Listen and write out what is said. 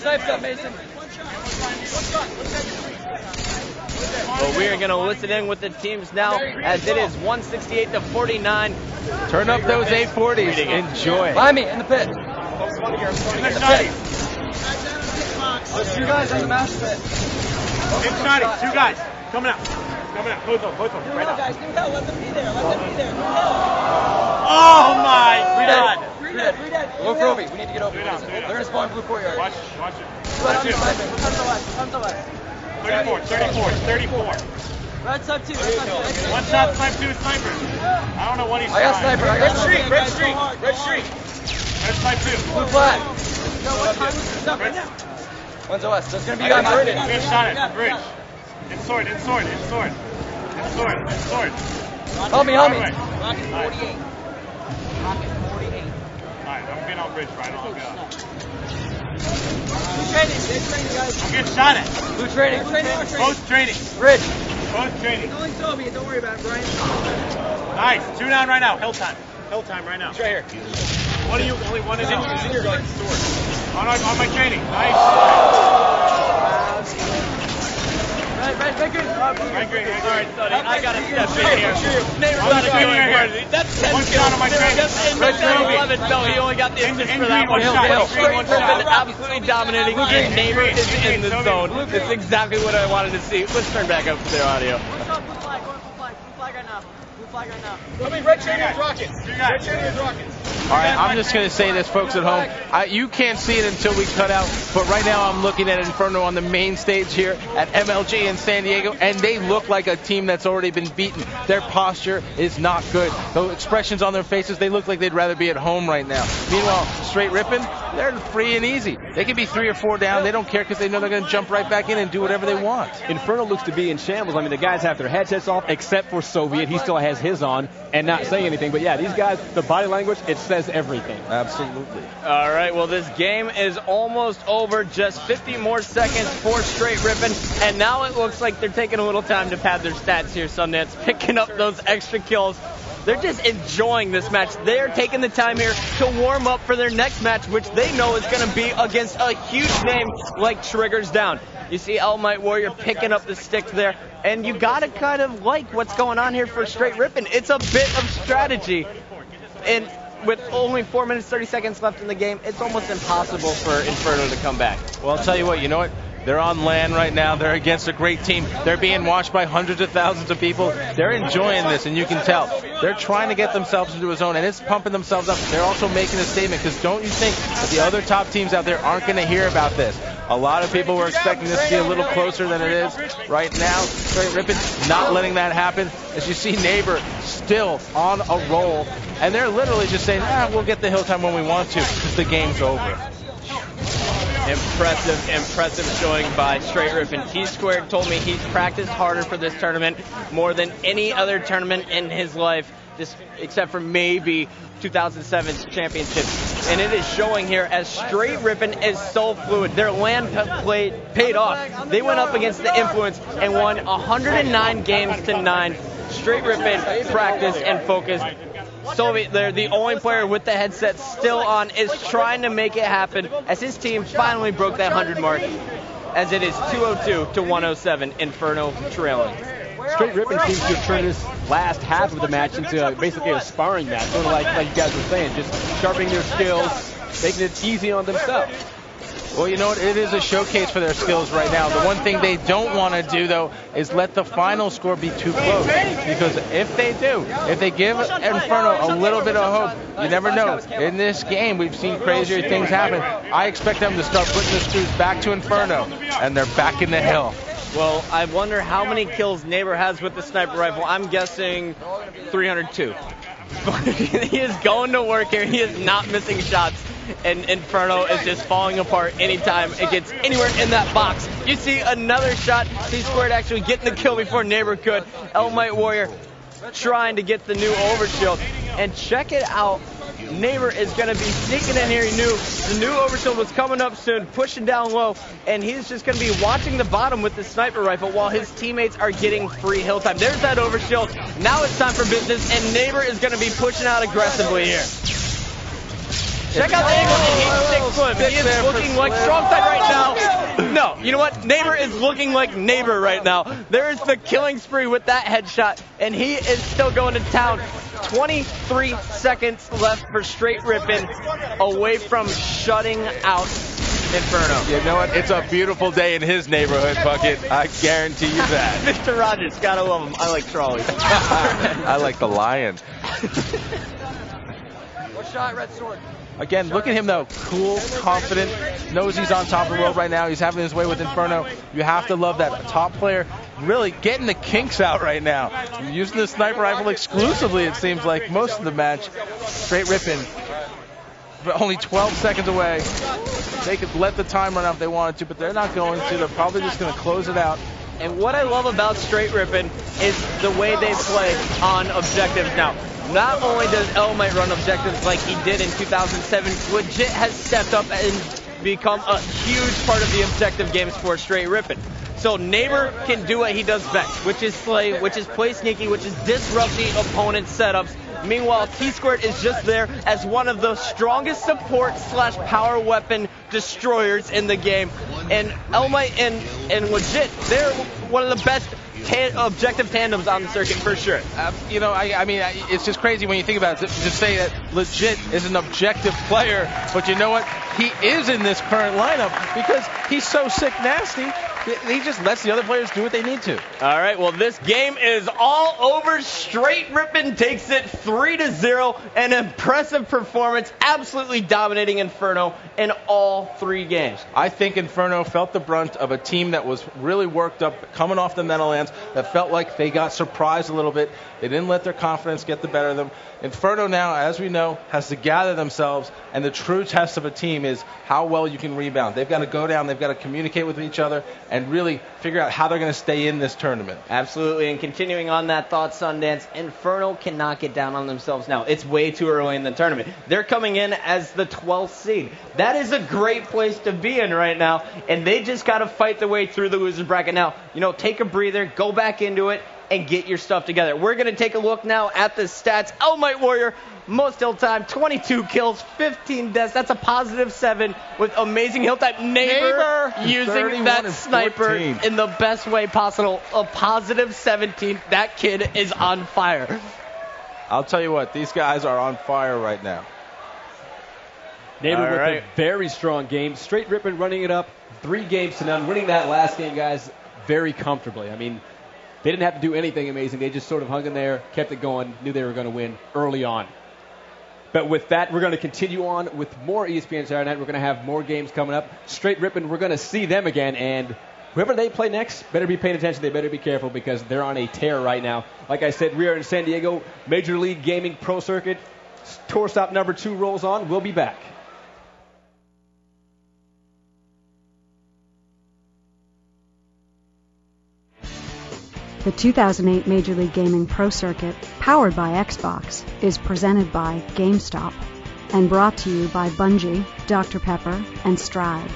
snipes up, Mason. Well, we are going to listen in with the teams now as it is 168 to 49. Turn up those 840s. Enjoy. Buy me in the pit. There's 2 guys in the master pit. Inside, 2 guys. Coming out. Both of them. Right now. Guys, let them be there. Oh my God. Go for Obi. We need to get over. They're going to spawn blue courtyard. Watch it. Come to the left. 34. Red sub 2. One shot, snipe 2, sniper. I don't know what he's I got sniper. Red streak. Red snipe 2. Blue flag. One's OS. There's going to be a guy burning. Good shot at bridge. In sword. Help me. Rocket 48. Alright, I'm getting on bridge, Brian. I'll get on. Blue training, guys. I'm getting shot at. Blue training. Post training. Bridge. Post training. Only Toby, don't worry about it, Brian. Nice. 2 down right now. Hill time right now. He's right here. One of you, only one is in your sword. On my training. Nice. Right green. Alright, Sonny, I got to step in here. Neighbor's not doing it. That's 10 One shot on my training. And 11, no, he only got the assist for that one. Straight Rippin absolutely dominating, and Neighbor is in the zone. That's exactly what I wanted to see. Let's turn back up to their audio. Blue flag right now. Red training is rockets. All right, I'm just going to say this, folks at home. You can't see it until we cut out, but right now I'm looking at Inferno on the main stage here at MLG in San Diego, and they look like a team that's already been beaten. Their posture is not good. The expressions on their faces, they look like they'd rather be at home right now. Meanwhile, Str8 Rippin, they're free and easy. They can be 3 or 4 down. They don't care because they know they're going to jump right back in and do whatever they want. Inferno looks to be in shambles. I mean, the guys have their headsets off, except for Soviet. He still has his on and not saying anything. But yeah, these guys, the body language, it says everything. Absolutely. All right, well, this game is almost over. Just 50 more seconds for Str8 Rippin, and now it looks like they're taking a little time to pad their stats here, Sundance, picking up those extra kills. They're just enjoying this match. They're taking the time here to warm up for their next match, which they know is going to be against a huge name like Triggers Down. You see El Might Warrior picking up the sticks there, and you got to kind of like what's going on here for Str8 Rippin. It's a bit of strategy, and with only 4 minutes, 30 seconds left in the game, it's almost impossible for Inferno to come back. Well, I'll tell you what, you know what? They're on land right now. They're against a great team. They're being watched by hundreds of thousands of people. They're enjoying this, and you can tell. They're trying to get themselves into a zone, and it's pumping themselves up. They're also making a statement, because don't you think that the other top teams out there aren't going to hear about this? A lot of people were expecting this to be a little closer than it is right now. Str8 Rippin not letting that happen. As you see, Neighbor still on a roll, and they're literally just saying, we'll get the hill time when we want to, because the game's over. Impressive showing by Str8 Rippin. T-Squared told me he's practiced harder for this tournament more than any other tournament in his life, just except for maybe 2007's championship. And it is showing here as Str8 Rippin is so fluid. Their land play paid off. They went up against the Influence and won 109 games to 9. Str8 Rippin practiced and focused. Soviet, they're the only player with the headset still on, is trying to make it happen as his team finally broke that 100 mark, as it is 202 to 107, Inferno trailing. Str8 Rippin seems to have turned this last half of the match into basically a sparring match, sort of like you guys were saying, just sharpening their skills, making it easy on themselves. Well, you know what? It is a showcase for their skills right now. The one thing they don't want to do, though, is let the final score be too close. Because if they do, if they give Inferno a little bit of hope, you never know. In this game, we've seen crazier things happen. I expect them to start putting the screws back to Inferno, and they're back in the hill. Well, I wonder how many kills Neighbor has with the sniper rifle. I'm guessing 302. But he is going to work here. He is not missing shots. And Inferno is just falling apart anytime it gets anywhere in that box. You see another shot. T-Squared actually getting the kill before Neighbor could. El Might Warrior trying to get the new overshield. And check it out. Neighbor is going to be sneaking in here. He knew the new overshield was coming up soon, pushing down low, and he's just going to be watching the bottom with the sniper rifle while his teammates are getting free hill time. There's that overshield. Now it's time for business, and Neighbor is going to be pushing out aggressively here. Check out the angle, and he's 6 foot. He is looking like strong side right now. You know what? Neighbor is looking like Neighbor right now. There is the killing spree with that headshot, and he is still going to town. 23 seconds left for Str8 Rippin, away from shutting out Inferno. You know what? It's a beautiful day in his neighborhood, Bucket. I guarantee you that. Mr. Rogers, gotta love him. I like trolleys. I like the lion. One shot, red sword. Again, look at him though. Cool, confident, knows he's on top of the world right now. He's having his way with Inferno. You have to love that top player really getting the kinks out right now. Using the sniper rifle exclusively, it seems like, most of the match. Str8 Rippin, but only 12 seconds away. They could let the time run out if they wanted to, but they're not going to. They're probably just going to close it out. And what I love about Str8 Rippin is the way they play on objectives now. Not only does Elmite run objectives like he did in 2007, Legit has stepped up and become a huge part of the objective games for Str8 Rippin. So Neighbor can do what he does best, which is slay, which is play sneaky, which is disrupt the opponent's setups. Meanwhile, T-Squared is just there as one of the strongest support / power weapon destroyers in the game. And Elmite and Legit, they're one of the best objective tandems on the circuit for sure. You know, I mean, it's just crazy when you think about it to say that Legit is an objective player, but you know what? He is in this current lineup because he's so sick nasty. He just lets the other players do what they need to. All right, well, this game is all over. Str8 Rippin takes it 3-0. An impressive performance, absolutely dominating Inferno in all 3 games. I think Inferno felt the brunt of a team that was really worked up, coming off the Meadowlands, that felt like they got surprised a little bit. They didn't let their confidence get the better of them. Inferno now, as we know, has to gather themselves, and the true test of a team is how well you can rebound. They've got to go down, they've got to communicate with each other, and really figure out how they're going to stay in this tournament. Absolutely, and continuing on that thought, Sundance, Inferno cannot get down on themselves now. It's way too early in the tournament. They're coming in as the 12th seed. That is a great place to be in right now, and they just got to fight their way through the loser bracket. Now, you know, take a breather, go back into it, and get your stuff together. We're going to take a look now at the stats. Elmite Warrior, most hill time, 22 kills, 15 deaths. That's a +7 with amazing hill time. Neighbor using that sniper in the best way possible. A +17. That kid is on fire. I'll tell you what, these guys are on fire right now. Neighbor with a very strong game. Str8 Rippin running it up 3-0, winning that last game, guys, very comfortably. I mean, they didn't have to do anything amazing. They just sort of hung in there, kept it going, knew they were going to win early on. But with that, we're going to continue on with more ESPN Saturday Night. We're going to have more games coming up. Str8 Rippin, we're going to see them again. And whoever they play next, better be paying attention. They better be careful because they're on a tear right now. Like I said, we are in San Diego. Major League Gaming Pro Circuit. Tour stop number 2 rolls on. We'll be back. The 2008 Major League Gaming Pro Circuit, powered by Xbox, is presented by GameStop and brought to you by Bungie, Dr. Pepper, and Stride.